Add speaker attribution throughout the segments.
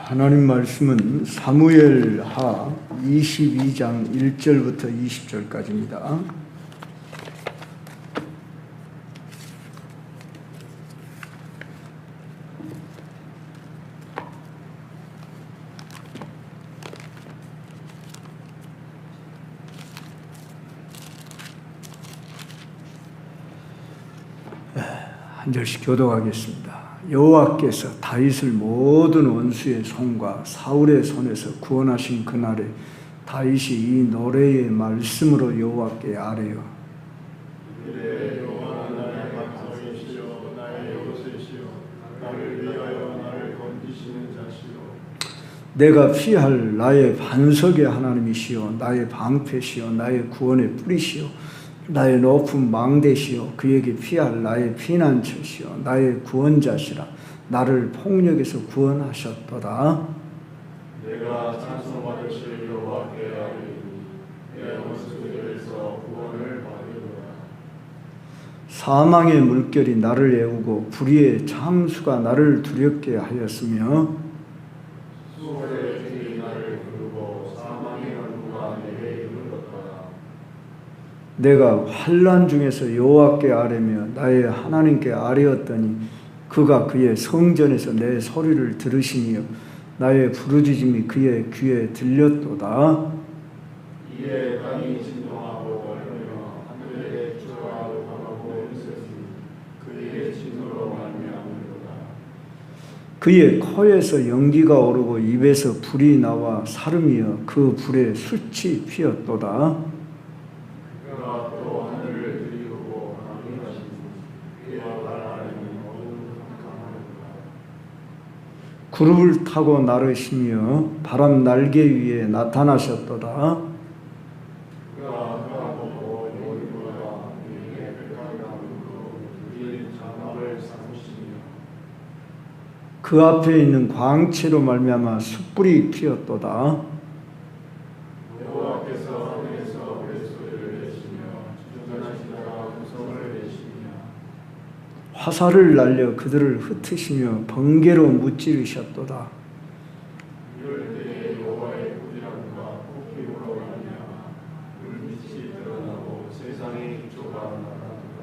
Speaker 1: 하나님 말씀은 사무엘하 22장 1절부터 20절까지입니다. 한 절씩 교독하겠습니다. 여호와께서 다윗을 모든 원수의 손과 사울의 손에서 구원하신 그날에 다윗이 이 노래의 말씀으로 여호와께 아뢰어
Speaker 2: 이래 여호와는 나의 반석이시요 나의 요새시요 나를 위하여 나를 건지시는 자시요
Speaker 1: 내가 피할 나의 반석의 하나님이시요 나의 방패시요 나의 구원의 뿌리시요 나의 높은 망대시요 그에게 피할 나의 피난처시요 나의 구원자시라 나를 폭력에서 구원하셨도다.
Speaker 2: 내가 찬송받으실 여호와께 아뢰니 내 원수들에서 구원을 받으리라.
Speaker 1: 사망의 물결이 나를 애우고 불의의 참수가 나를 두렵게 하였으며
Speaker 2: 수월의 길이 나를 부르고 사망의 얼굴가 내게 이르렀더라.
Speaker 1: 내가 환난 중에서 여호와께 아뢰며 나의 하나님께 아뢰었더니 그가 그의 성전에서 내 소리를 들으시니요 나의 부르짖음이 그의 귀에 들렸도다.
Speaker 2: 이에 땅이 진동하고 떨며 하늘의 주가 바라고 있으니 그의 진노로 말미암으리로다.
Speaker 1: 그의 코에서 연기가 오르고 입에서 불이 나와 사름이여 그 불에 숯이 피었도다.
Speaker 2: 그가 또 하늘을 들이우고 강림하시니 그의 발 아래는 어두운 캄캄하리로다.
Speaker 1: 구름을 타고 나르시며 바람 날개 위에 나타나셨도다.
Speaker 2: 그가 보고 여호와가 그에게 백합나무로 둘린 장막을 삼으시며
Speaker 1: 그 앞에 있는 광채로 말미암아 숯불이 피었도다.
Speaker 2: 여호와께서 하늘에서 벨소리를 내시며 주전하시다가 구성을 내시며
Speaker 1: 화살을 날려 그들을 흩으시며 번개로 무찌르셨도다.
Speaker 2: 이럴 때에 여호와의 부지런과 폭풍으로 말미암아 불빛이 드러나고 세상의 기초가 나타나더라.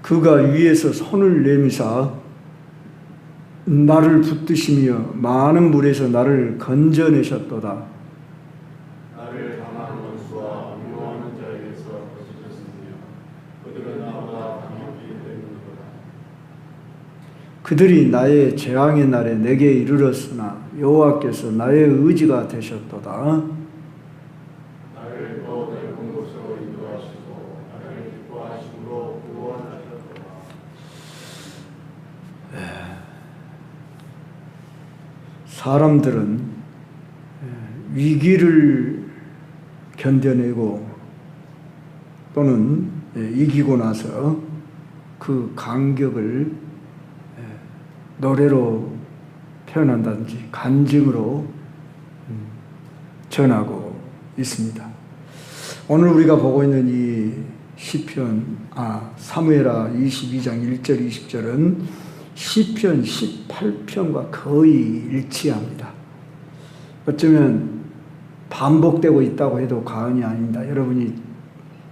Speaker 1: 그가 위에서 손을 내미사 나를 붙드시며 많은 물에서 나를 건져내셨도다.
Speaker 2: 나를 강한 원수와 미워하는 자에게서 거두셨으며 그들은 나보다 강력히 되는도다.
Speaker 1: 그들이 나의 재앙의 날에 내게 이르렀으나 여호와께서 나의 의지가 되셨도다.
Speaker 2: 나를 또 넓은 곳으로 인도하시고 나를 기뻐하심으로 구원하셨도다.
Speaker 1: 사람들은 위기를 견뎌내고 또는 이기고 나서 그 감격을 노래로 표현한다든지 간증으로 전하고 있습니다. 오늘 우리가 보고 있는 이 시편 사무엘하 22장 1절 20절은 시편 18편과 거의 일치합니다. 어쩌면 반복되고 있다고 해도 과언이 아닙니다. 여러분이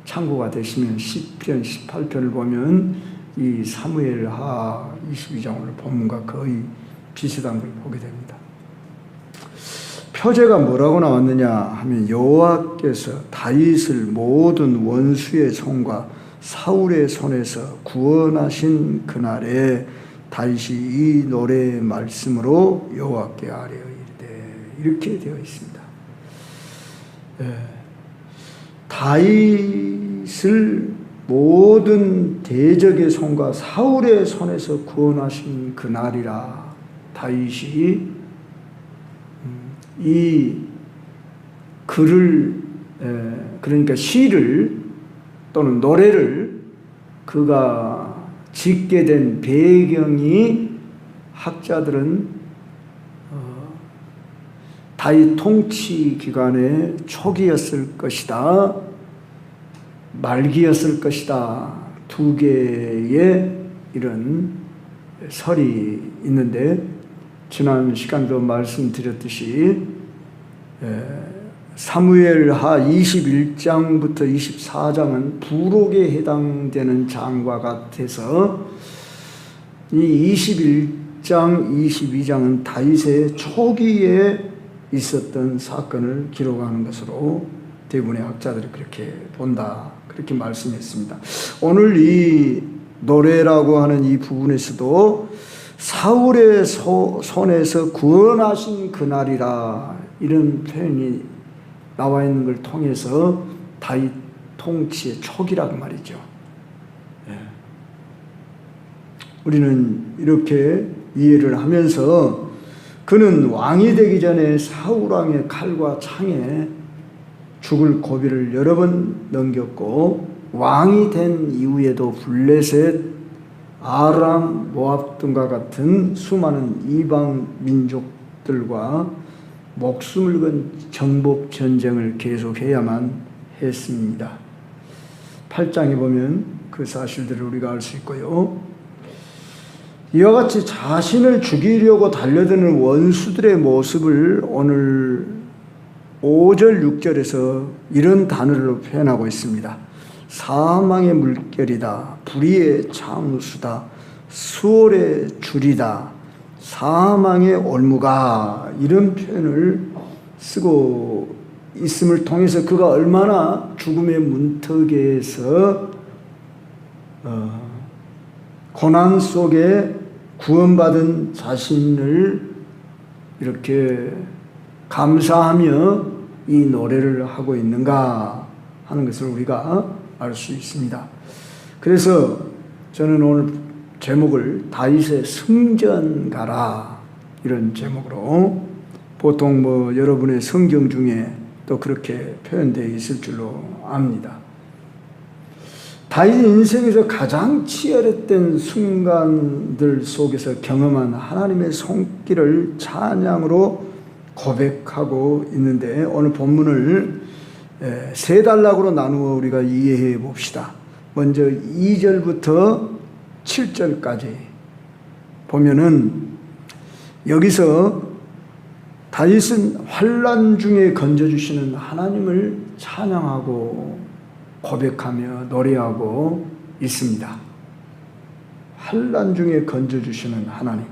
Speaker 1: 참고가 되시면 시편 18편을 보면 이 사무엘하 22장을 본문과 거의 비슷한 걸 보게 됩니다. 표제가 뭐라고 나왔느냐 하면 여호와께서 다윗을 모든 원수의 손과 사울의 손에서 구원하신 그날에 다윗이 이 노래의 말씀으로 여호와께 아뢰어 이르되 이렇게 되어 있습니다. 다윗을 모든 대적의 손과 사울의 손에서 구원하신 그날이라. 다윗이 이 글을 그러니까 시를 또는 노래를 그가 짓게 된 배경이 학자들은 다윗 통치 기간의 초기였을 것이다, 말기였을 것이다. 두 개의 이런 설이 있는데 지난 시간도 말씀드렸듯이 사무엘하 21장부터 24장은 부록에 해당되는 장과 같아서 이 21장, 22장은 다윗의 초기에 있었던 사건을 기록하는 것으로 대부분의 학자들이 그렇게 본다, 그렇게 말씀했습니다. 오늘 이 노래라고 하는 이 부분에서도 사울의 손에서 구원하신 그날이라 이런 표현이 나와 있는 걸 통해서 다윗 통치의 초기라고 말이죠. 우리는 이렇게 이해를 하면서 그는 왕이 되기 전에 사울왕의 칼과 창에 죽을 고비를 여러 번 넘겼고 왕이 된 이후에도 블레셋, 아람, 모압 등과 같은 수많은 이방 민족들과 목숨을 건 정복 전쟁을 계속해야만 했습니다. 8장에 보면 그 사실들을 우리가 알 수 있고요. 이와 같이 자신을 죽이려고 달려드는 원수들의 모습을 오늘 5절, 6절에서 이런 단어로 표현하고 있습니다. 사망의 물결이다, 불의의 창수다, 수월의 줄이다, 사망의 올무가, 이런 표현을 쓰고 있음을 통해서 그가 얼마나 죽음의 문턱에서 고난 속에 구원받은 자신을 이렇게 감사하며 이 노래를 하고 있는가 하는 것을 우리가 알 수 있습니다. 그래서 저는 오늘 제목을 다윗의 승전가라, 이런 제목으로, 보통 여러분의 성경 중에 또 그렇게 표현되어 있을 줄로 압니다. 다윗 인생에서 가장 치열했던 순간들 속에서 경험한 하나님의 손길을 찬양으로 고백하고 있는데, 오늘 본문을 세 단락으로 나누어 우리가 이해해 봅시다. 먼저 2절부터 7절까지 보면은 여기서 다윗은 환난 중에 건져주시는 하나님을 찬양하고 고백하며 노래하고 있습니다. 환난 중에 건져주시는 하나님.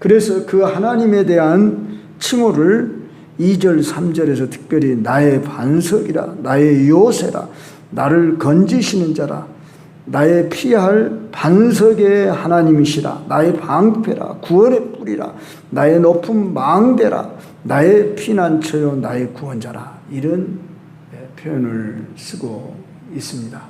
Speaker 1: 그래서 그 하나님에 대한 칭호를 2절, 3절에서 특별히 나의 반석이라, 나의 요새라, 나를 건지시는 자라, 나의 피할 반석의 하나님이시라, 나의 방패라, 구원의 뿔이라, 나의 높은 망대라, 나의 피난처요, 나의 구원자라, 이런 표현을 쓰고 있습니다.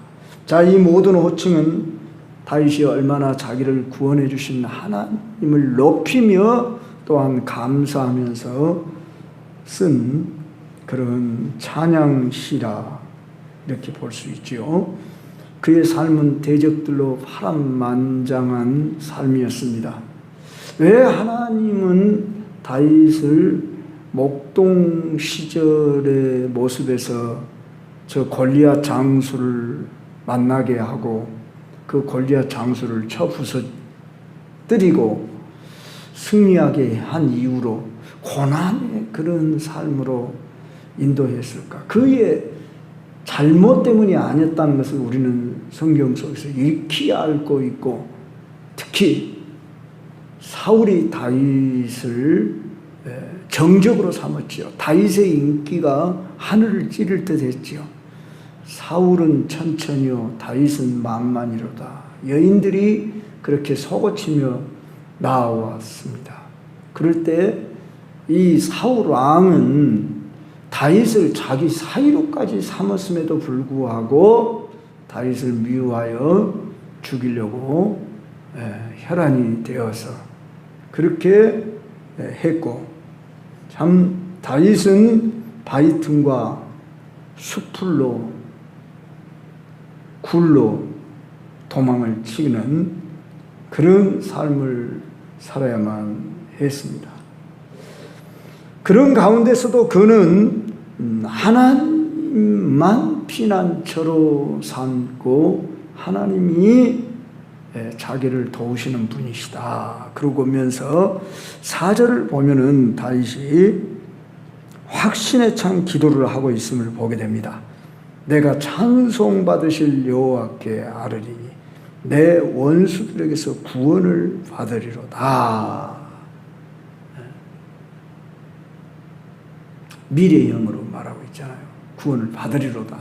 Speaker 1: 자, 이 모든 호칭은 다윗이 얼마나 자기를 구원해 주신 하나님을 높이며 또한 감사하면서 쓴 그런 찬양시라, 이렇게 볼 수 있지요. 그의 삶은 대적들로 파란만장한 삶이었습니다. 왜 하나님은 다윗을 목동 시절의 모습에서 저 골리앗 장수를 만나게 하고 그 골리앗 장수를 쳐 부서뜨리고 승리하게 한 이후로 고난의 그런 삶으로 인도했을까? 그의 잘못 때문이 아니었다는 것을 우리는 성경 속에서 익히 알고 있고, 특히 사울이 다윗을 정적으로 삼았지요. 다윗의 인기가 하늘을 찌를 듯 했지요. 사울은 천천히요, 다윗은 만만이로다. 여인들이 그렇게 속어치며 나왔습니다. 그럴 때 이 사울 왕은 다윗을 자기 사이로까지 삼았음에도 불구하고 다윗을 미워하여 죽이려고 혈안이 되어서 그렇게 했고, 참 다윗은 바위 틈과 수풀로 굴로 도망을 치는 그런 삶을 살아야만 했습니다. 그런 가운데서도 그는 하나님만 피난처로 삼고 하나님이 자기를 도우시는 분이시다. 그러면서 4절을 보면은 다윗이 확신에 찬 기도를 하고 있음을 보게 됩니다. 내가 찬송받으실 여호와께 아뢰리니 내 원수들에게서 구원을 받으리로다. 미래형으로 말하고 있잖아요. 구원을 받으리로다.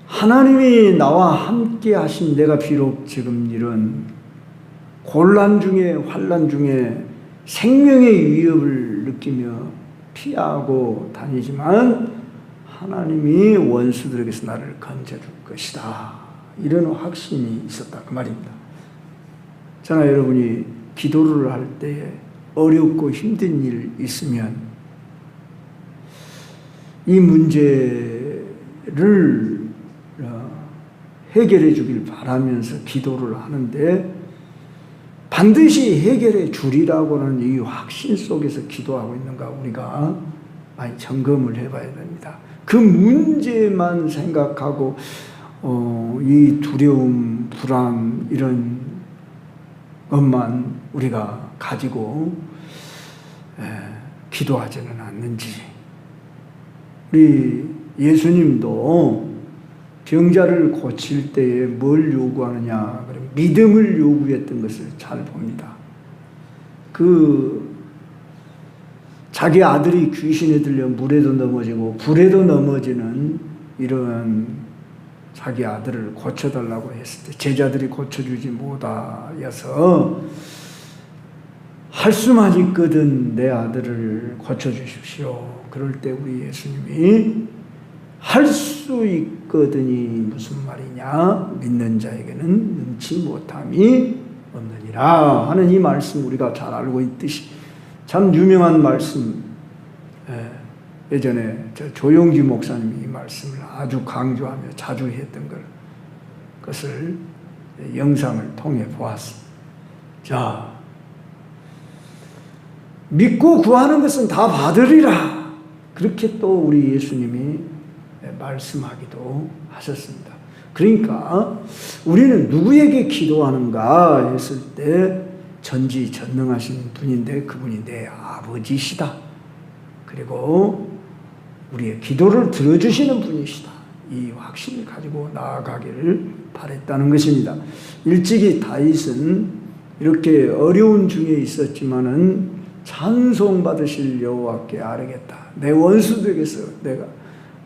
Speaker 1: 하나님이 나와 함께 하신 내가 비록 지금 이런 곤란 중에 환난 중에 생명의 위협을 느끼며 피하고 다니지만 하나님이 원수들에게서 나를 건져줄 것이다. 이런 확신이 있었다. 그 말입니다. 저나 여러분이 기도를 할 때에 어렵고 힘든 일 있으면 이 문제를 해결해 주길 바라면서 기도를 하는데 반드시 해결해 주리라고는 이 확신 속에서 기도하고 있는가 우리가 많이 점검을 해봐야 됩니다. 그 문제만 생각하고 이 두려움, 불안 이런 것만 우리가 가지고 기도하지는 않는지. 우리 예수님도 병자를 고칠 때에 뭘 요구하느냐? 그럼 믿음을 요구했던 것을 잘 봅니다. 자기 아들이 귀신에 들려 물에도 넘어지고 불에도 넘어지는 이런 자기 아들을 고쳐달라고 했을 때 제자들이 고쳐주지 못하여서 할 수만 있거든 내 아들을 고쳐주십시오. 그럴 때 우리 예수님이 할 수 있거든이 무슨 말이냐? 믿는 자에게는 능치 못함이 없느니라 하는 이 말씀 우리가 잘 알고 있듯이 참 유명한 말씀. 예전에 조용기 목사님이 이 말씀을 아주 강조하며 자주 했던 것을 영상을 통해 보았습니다. 자, 믿고 구하는 것은 다 받으리라. 그렇게 또 우리 예수님이 말씀하기도 하셨습니다. 그러니까 우리는 누구에게 기도하는가 했을 때 전지전능하신 분인데 그분이 내 아버지시다. 그리고 우리의 기도를 들어주시는 분이시다. 이 확신을 가지고 나아가기를 바랬다는 것입니다. 일찍이 다윗은 이렇게 어려운 중에 있었지만은 찬송받으실 여호와께 아뢰겠다. 내 원수들에게서 내가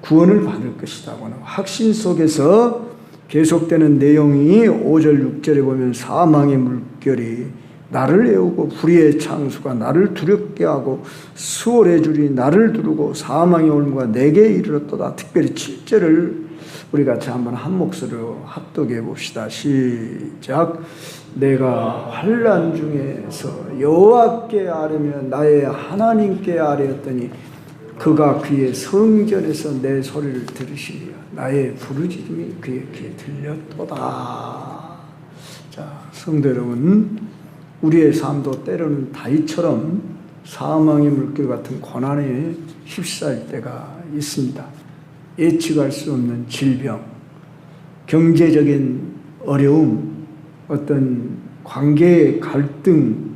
Speaker 1: 구원을 받을 것이다고는 확신 속에서 계속되는 내용이 5절 6절에 보면 사망의 물결이 나를 애우고 불의의 창수가 나를 두렵게 하고 수월의 줄이 나를 두르고 사망의 올무가 내게 이르렀도다. 특별히 7절을 우리 같이 한번 한 목소리로 합독해 봅시다. 시작. 내가 환난 중에서 여호와께 아뢰며 나의 하나님께 아뢰었더니 그가 그의 성전에서 내 소리를 들으시며 나의 부르짖음이 그의 귀에 들렸도다. 자, 성도 여러분, 우리의 삶도 때로는 다윗처럼 사망의 물결 같은 고난에 휩싸일 때가 있습니다. 예측할 수 없는 질병, 경제적인 어려움, 어떤 관계의 갈등,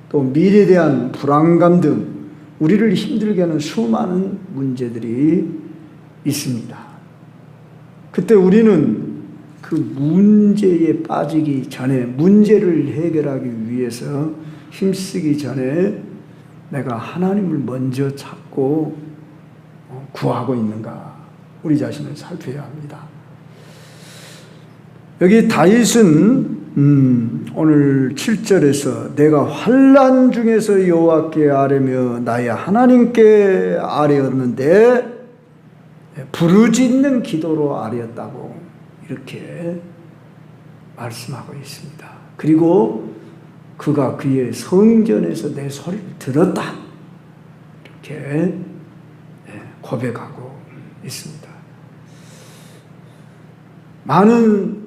Speaker 1: 또 미래에 대한 불안감 등 우리를 힘들게 하는 수많은 문제들이 있습니다. 그때 우리는 그 문제에 빠지기 전에 문제를 해결하기 위해서 힘쓰기 전에 내가 하나님을 먼저 찾고 구하고 있는가 우리 자신을 살펴야 합니다. 여기 다윗은 오늘 7절에서 내가 환난 중에서 여호와께 아뢰며 나의 하나님께 아뢰었는데 부르짖는 기도로 아뢰었다고 이렇게 말씀하고 있습니다. 그리고 그가 그의 성전에서 내 소리를 들었다 이렇게 고백하고 있습니다. 많은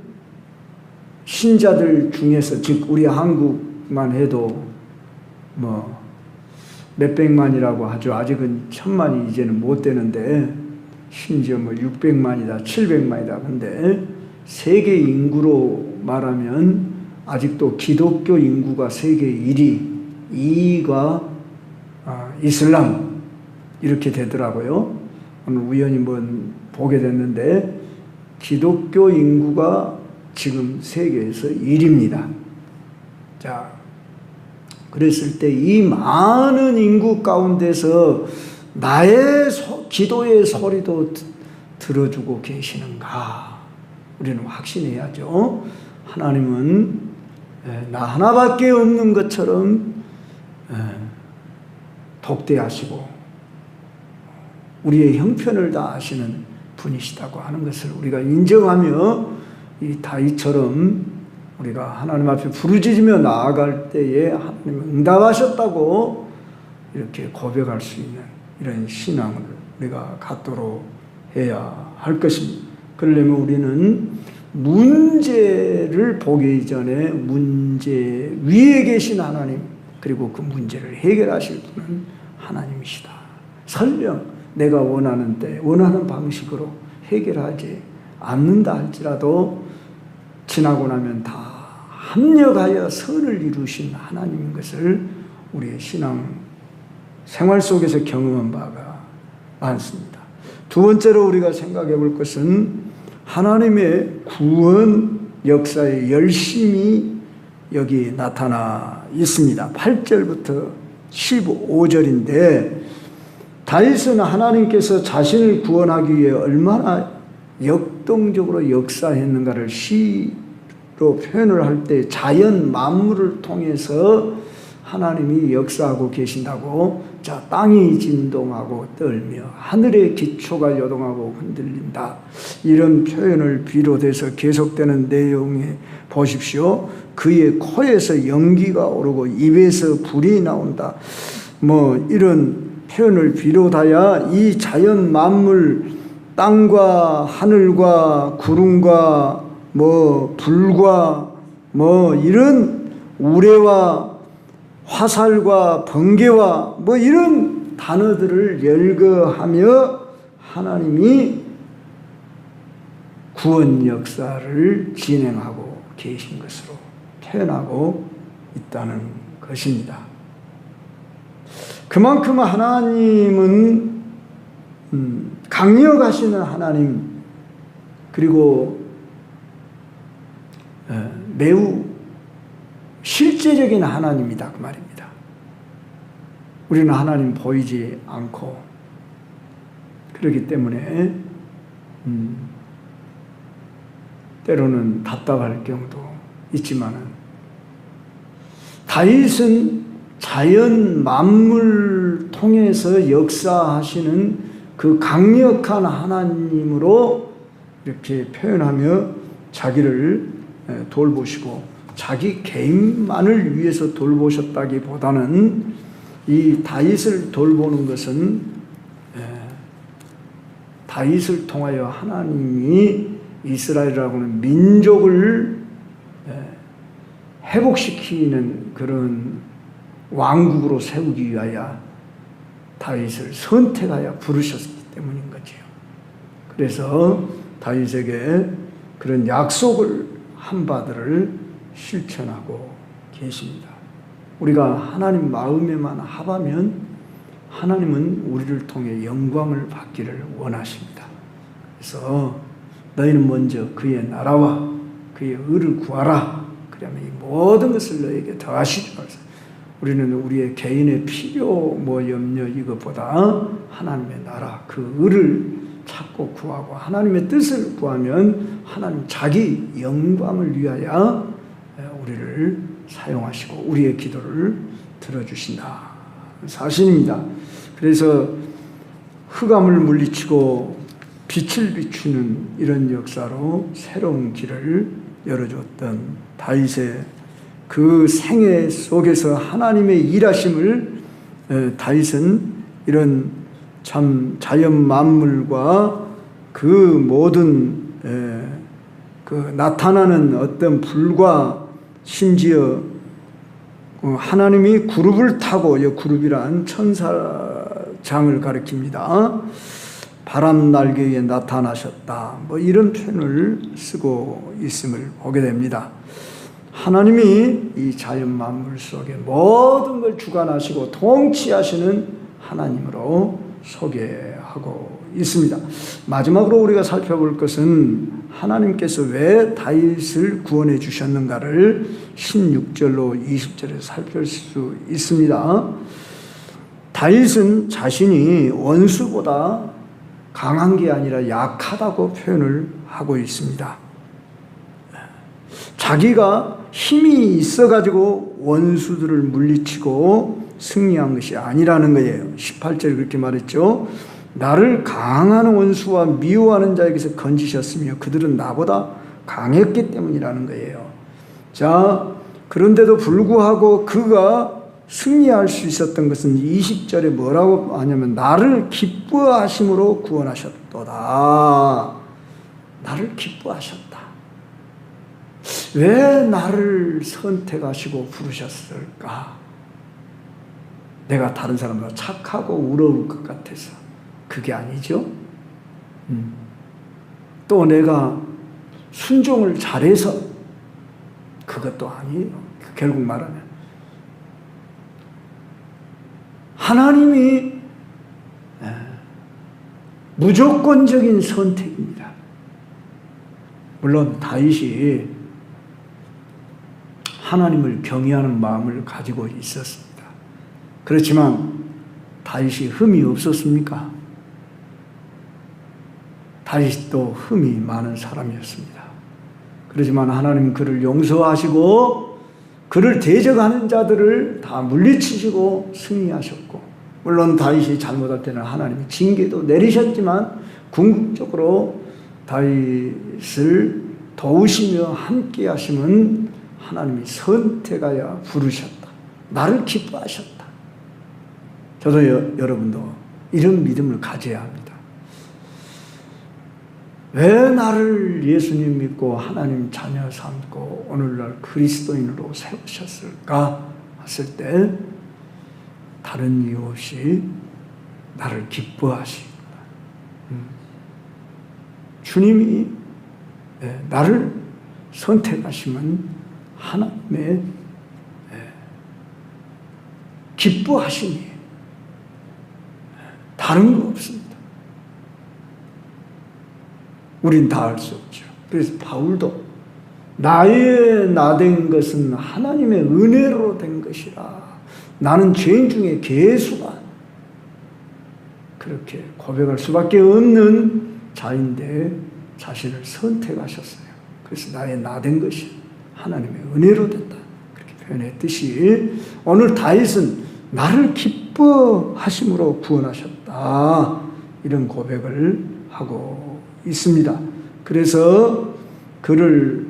Speaker 1: 신자들 중에서 즉 우리 한국만 해도 뭐 몇백만이라고 하죠. 아직은 1000만이 이제는 못 되는데 심지어 뭐 600만이다 700만이다. 근데 세계 인구로 말하면 아직도 기독교 인구가 세계 1위, 2위가 이슬람 이렇게 되더라고요. 오늘 우연히 보게 됐는데 기독교 인구가 지금 세계에서 1위입니다. 자, 그랬을 때 이 많은 인구 가운데서 나의 기도의 소리도 들어주고 계시는가? 우리는 확신해야죠. 하나님은 나 하나밖에 없는 것처럼 독대하시고 우리의 형편을 다 아시는 분이시다고 하는 것을 우리가 인정하며 이 다윗처럼 우리가 하나님 앞에 부르짖으며 나아갈 때에 하나님은 응답하셨다고 이렇게 고백할 수 있는 이런 신앙을 우리가 갖도록 해야 할 것입니다. 그러려면 우리는 문제를 보기 전에 문제 위에 계신 하나님, 그리고 그 문제를 해결하실 분은 하나님이시다. 설령 내가 원하는 때 원하는 방식으로 해결하지 않는다 할지라도 지나고 나면 다 합력하여 선을 이루신 하나님인 것을 우리의 신앙 생활 속에서 경험한 바가 많습니다. 두 번째로 우리가 생각해 볼 것은 하나님의 구원 역사의 열심이 여기 나타나 있습니다. 8절부터 15절인데 다윗은 하나님께서 자신을 구원하기 위해 얼마나 역동적으로 역사했는가를 시로 표현을 할 때 자연 만물을 통해서 하나님이 역사하고 계신다고, 자, 땅이 진동하고 떨며 하늘의 기초가 요동하고 흔들린다, 이런 표현을 비롯해서 계속되는 내용에 보십시오. 그의 코에서 연기가 오르고 입에서 불이 나온다, 이런 표현을 비롯하여 이 자연 만물, 땅과 하늘과 구름과 불과 이런 우레와 화살과 번개와 이런 단어들을 열거하며 하나님이 구원 역사를 진행하고 계신 것으로 표현하고 있다는 것입니다. 그만큼 하나님은 강력하시는 하나님, 그리고 매우 실제적인 하나님이다, 그 말입니다. 우리는 하나님 보이지 않고, 그렇기 때문에 때로는 답답할 경우도 있지만은, 다윗은 자연 만물 통해서 역사하시는 그 강력한 하나님으로 이렇게 표현하며 자기를 돌보시고, 자기 개인만을 위해서 돌보셨다기보다는 이 다윗을 돌보는 것은 다윗을 통하여 하나님이 이스라엘이라고 하는 민족을 회복시키는 그런 왕국으로 세우기 위하여 다윗을 선택하여 부르셨기 때문인 거죠. 그래서 다윗에게 그런 약속을 한 바들을 실천하고 계십니다. 우리가 하나님 마음에만 합하면 하나님은 우리를 통해 영광을 받기를 원하십니다. 그래서 너희는 먼저 그의 나라와 그의 의를 구하라, 그러면 이 모든 것을 너에게 더하시리라. 우리는 우리의 개인의 필요 염려 이것보다 하나님의 나라, 그 의를 찾고 구하고 하나님의 뜻을 구하면 하나님 자기 영광을 위하여 우리를 사용하시고 우리의 기도를 들어주신다, 사실입니다. 그래서 흑암을 물리치고 빛을 비추는 이런 역사로 새로운 길을 열어줬던 다윗의 그 생애 속에서 하나님의 일하심을 다윗은 이런 참 자연 만물과 그 모든 그 나타나는 어떤 불과 심지어 하나님이 구룹을 타고, 그룹이란 천사장을 가리킵니다. 바람 날개 위에 나타나셨다. 뭐 이런 표현을 쓰고 있음을 보게 됩니다. 하나님이 이 자연 만물 속에 모든 걸 주관하시고 통치하시는 하나님으로 소개하고 있습니다. 마지막으로 우리가 살펴볼 것은 하나님께서 왜 다윗을 구원해 주셨는가를 16절로 20절에 살펴볼 수 있습니다. 다윗은 자신이 원수보다 강한 게 아니라 약하다고 표현을 하고 있습니다. 자기가 힘이 있어가지고 원수들을 물리치고 승리한 것이 아니라는 거예요. 18절에 그렇게 말했죠. 나를 강한 원수와 미워하는 자에게서 건지셨으며 그들은 나보다 강했기 때문이라는 거예요. 자, 그런데도 불구하고 그가 승리할 수 있었던 것은 20절에 뭐라고 하냐면 나를 기뻐하심으로 구원하셨도다. 나를 기뻐하셨다. 왜 나를 선택하시고 부르셨을까? 내가 다른 사람보다 착하고 우러울 것 같아서 그게 아니죠. 또 내가 순종을 잘해서 그것도 아니에요. 결국 말하면 하나님이 무조건적인 선택입니다. 물론 다윗이 하나님을 경외하는 마음을 가지고 있었습니다. 그렇지만 다윗이 흠이 없었습니까? 다윗도 흠이 많은 사람이었습니다. 그렇지만 하나님은 그를 용서하시고 그를 대적하는 자들을 다 물리치시고 승리하셨고, 물론 다윗이 잘못할 때는 하나님이 징계도 내리셨지만 궁극적으로 다윗을 도우시며 함께 하심은 하나님이 선택하여 부르셨다. 나를 기뻐하셨다. 저도 여러분도 이런 믿음을 가져야 합니다. 왜 나를 예수님 믿고 하나님 자녀 삼고 오늘날 그리스도인으로 세우셨을까 했을 때 다른 이유 없이 나를 기뻐하십니다. 주님이 나를 선택하시면 하나님의 기뻐하심이 다른 거 없습니다. 우린 다 알 수 없죠. 그래서 바울도 나의 나된 것은 하나님의 은혜로 된 것이라. 나는 죄인 중에 괴수가. 그렇게 고백할 수밖에 없는 자인데 자신을 선택하셨어요. 그래서 나의 나된 것이 하나님의 은혜로 됐다. 그렇게 표현했듯이 오늘 다윗은 나를 기뻐하심으로 구원하셨다. 이런 고백을 하고 있습니다. 그래서 그를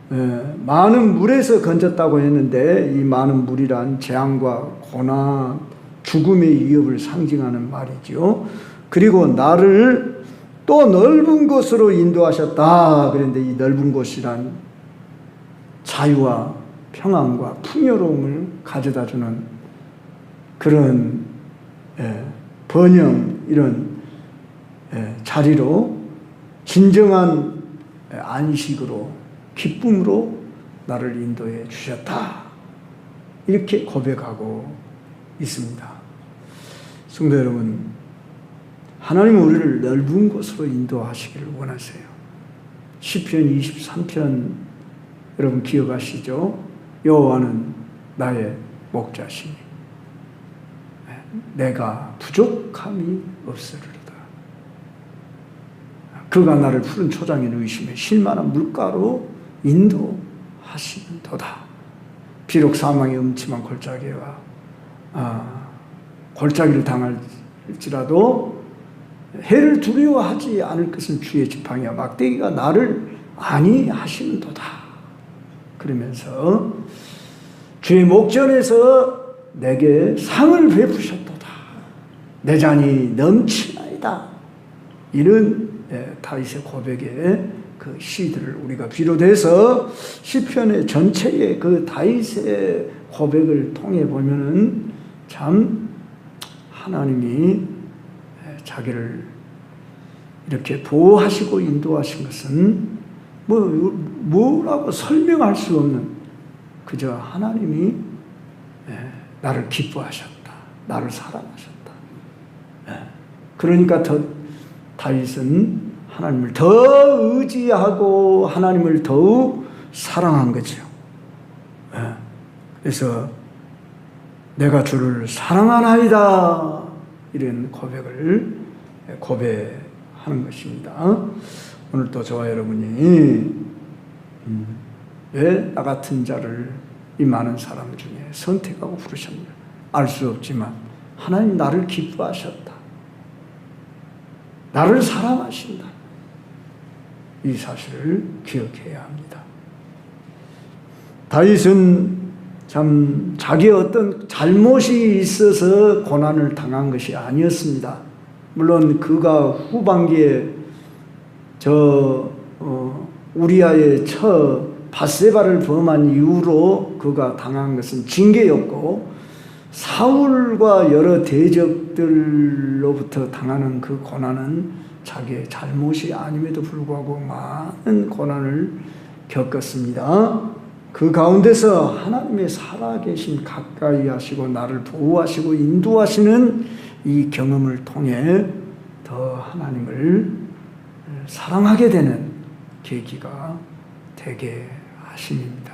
Speaker 1: 많은 물에서 건졌다고 했는데 이 많은 물이란 재앙과 고난, 죽음의 위협을 상징하는 말이죠. 그리고 나를 또 넓은 곳으로 인도하셨다. 그런데 이 넓은 곳이란 자유와 평안과 풍요로움을 가져다주는 그런 번영 이런 자리로 진정한 안식으로 기쁨으로 나를 인도해 주셨다. 이렇게 고백하고 있습니다. 성도 여러분, 하나님은 우리를 넓은 곳으로 인도하시기를 원하세요. 시편 23편 여러분 기억하시죠? 여호와는 나의 목자시니 내가 부족함이 없으리로다. 그가 나를 푸른 초장에 누이시며 쉴만한 물가로 인도하시는도다. 비록 사망의 음침한 골짜기와 골짜기를 당할지라도 해를 두려워하지 않을 것은 주의 지팡이와 막대기가 나를 안위하시는도다. 그러면서 주의 목전에서 내게 상을 베푸셨도다. 내 잔이 넘치나이다. 이런 다윗의 고백의 그 시들을 우리가 비롯해서 시편의 전체의 그 다윗의 고백을 통해 보면은 참 하나님이 자기를 이렇게 보호하시고 인도하신 것은 뭐라고 설명할 수 없는, 그저 하나님이 나를 기뻐하셨다, 나를 사랑하셨다. 그러니까 다윗은 하나님을 더 의지하고 하나님을 더욱 사랑한 거죠. 그래서 내가 주를 사랑하나이다, 이런 고백하는 것입니다. 오늘 또 저와 여러분이 왜 나 같은 자를 이 많은 사람 중에 선택하고 부르셨냐, 알 수 없지만 하나님 나를 기뻐하셨다, 나를 사랑하신다, 이 사실을 기억해야 합니다. 다윗은 참 자기의 어떤 잘못이 있어서 고난을 당한 것이 아니었습니다. 물론 그가 후반기에 우리아의 처 밧세바를 범한 이후로 그가 당한 것은 징계였고, 사울과 여러 대적들로부터 당하는 그 고난은 자기의 잘못이 아님에도 불구하고 많은 고난을 겪었습니다. 그 가운데서 하나님의 살아계신 가까이 하시고 나를 보호하시고 인도하시는 이 경험을 통해 더 하나님을 사랑하게 되는 계기가 되게 하심입니다.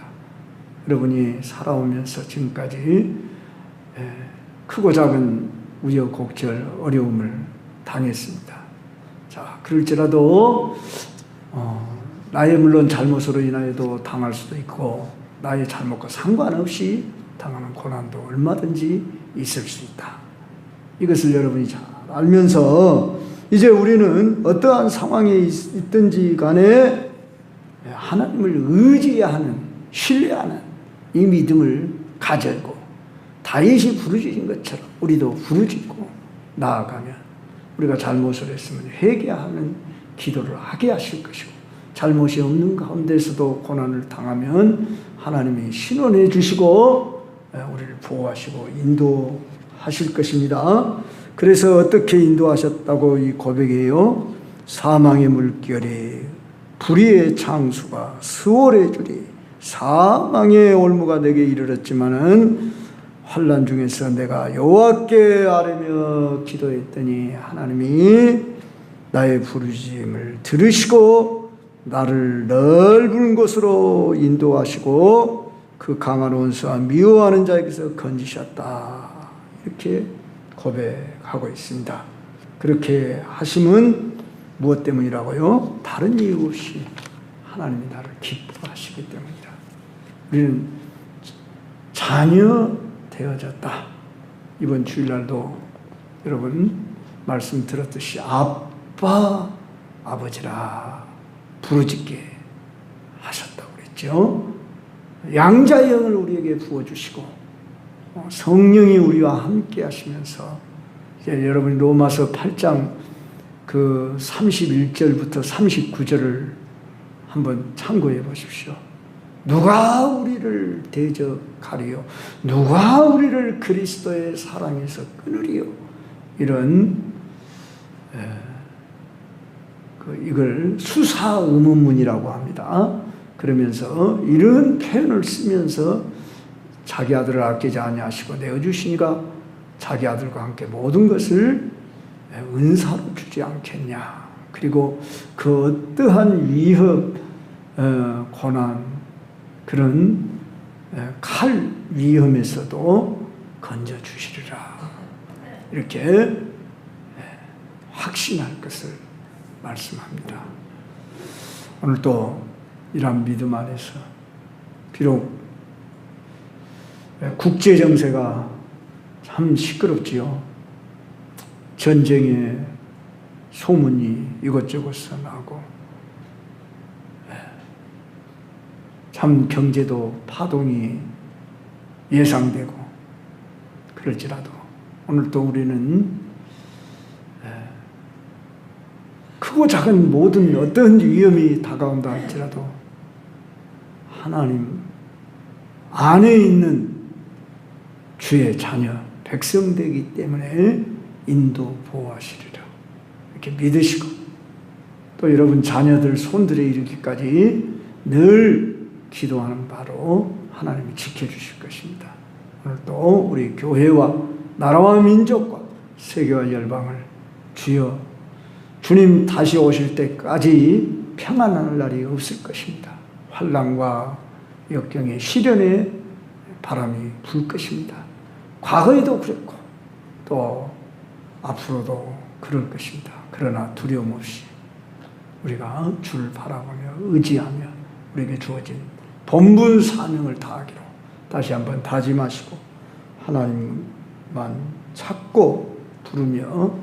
Speaker 1: 여러분이 살아오면서 지금까지 크고 작은 우여곡절, 어려움을 당했습니다. 자, 그럴지라도 나의 물론 잘못으로 인하여도 당할 수도 있고, 나의 잘못과 상관없이 당하는 고난도 얼마든지 있을 수 있다. 이것을 여러분이 잘 알면서 이제 우리는 어떠한 상황에 있든지 간에 하나님을 의지하는, 신뢰하는 이 믿음을 가지고 다윗이 부르짖은 것처럼 우리도 부르짖고 나아가면 우리가 잘못을 했으면 회개하는 기도를 하게 하실 것이고, 잘못이 없는 가운데서도 고난을 당하면 하나님이 신원해 주시고 우리를 보호하시고 인도하실 것입니다. 그래서 어떻게 인도하셨다고 이 고백이에요? 사망의 물결이 불의의 창수가 수월의 줄이 사망의 올무가 내게 이르렀지만은 환난 중에서 내가 여호와께 아뢰며 기도했더니 하나님이 나의 부르짖음을 들으시고 나를 넓은 곳으로 인도하시고 그 강한 원수와 미워하는 자에게서 건지셨다. 이렇게 고백하고 있습니다. 그렇게 하심은 무엇 때문이라고요? 다른 이유 없이 하나님이 나를 기뻐하시기 때문이다. 우리는 자녀 되어졌다. 이번 주일날도 여러분 말씀 들었듯이 아빠, 아버지라 부르짖게 하셨다고 그랬죠. 양자의 영을 우리에게 부어주시고 성령이 우리와 함께 하시면서 이제 여러분이 로마서 8장 그 31절부터 39절을 한번 참고해 보십시오. 누가 우리를 대적하리요? 누가 우리를 그리스도의 사랑에서 끊으리요? 이런 이걸 수사의문문이라고 합니다. 그러면서 이런 표현을 쓰면서 자기 아들을 아끼지 아니하시고 내어주시니까 자기 아들과 함께 모든 것을 은사로 주지 않겠냐. 그리고 그 어떠한 위협, 고난, 그런 칼 위험에서도 건져주시리라. 이렇게 확신할 것을 말씀합니다. 오늘 또 이런 믿음 안에서 비록 국제 정세가 참 시끄럽지요. 전쟁의 소문이 이것저것서 나고 참 경제도 파동이 예상되고 그럴지라도 오늘 또 우리는 크고 작은 모든 어떤 위험이 다가온다 할지라도 하나님 안에 있는 주의 자녀, 백성되기 때문에 인도 보호하시리라. 이렇게 믿으시고 또 여러분 자녀들 손들에 이르기까지 늘 기도하는 바로 하나님이 지켜주실 것입니다. 오늘도 우리 교회와 나라와 민족과 세계와 열방을 주여 주님 다시 오실 때까지 평안할 날이 없을 것입니다. 환난과 역경의 시련의 바람이 불 것입니다. 과거에도 그랬고 또 앞으로도 그럴 것입니다. 그러나 두려움 없이 우리가 주를 바라보며 의지하며 우리에게 주어진 본분 사명을 다하기로 다시 한번 다짐하시고 하나님만 찾고 부르며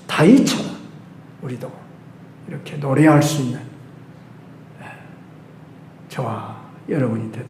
Speaker 1: 다윗처럼 우리도 이렇게 노래할 수 있는 저와 여러분이 됐다.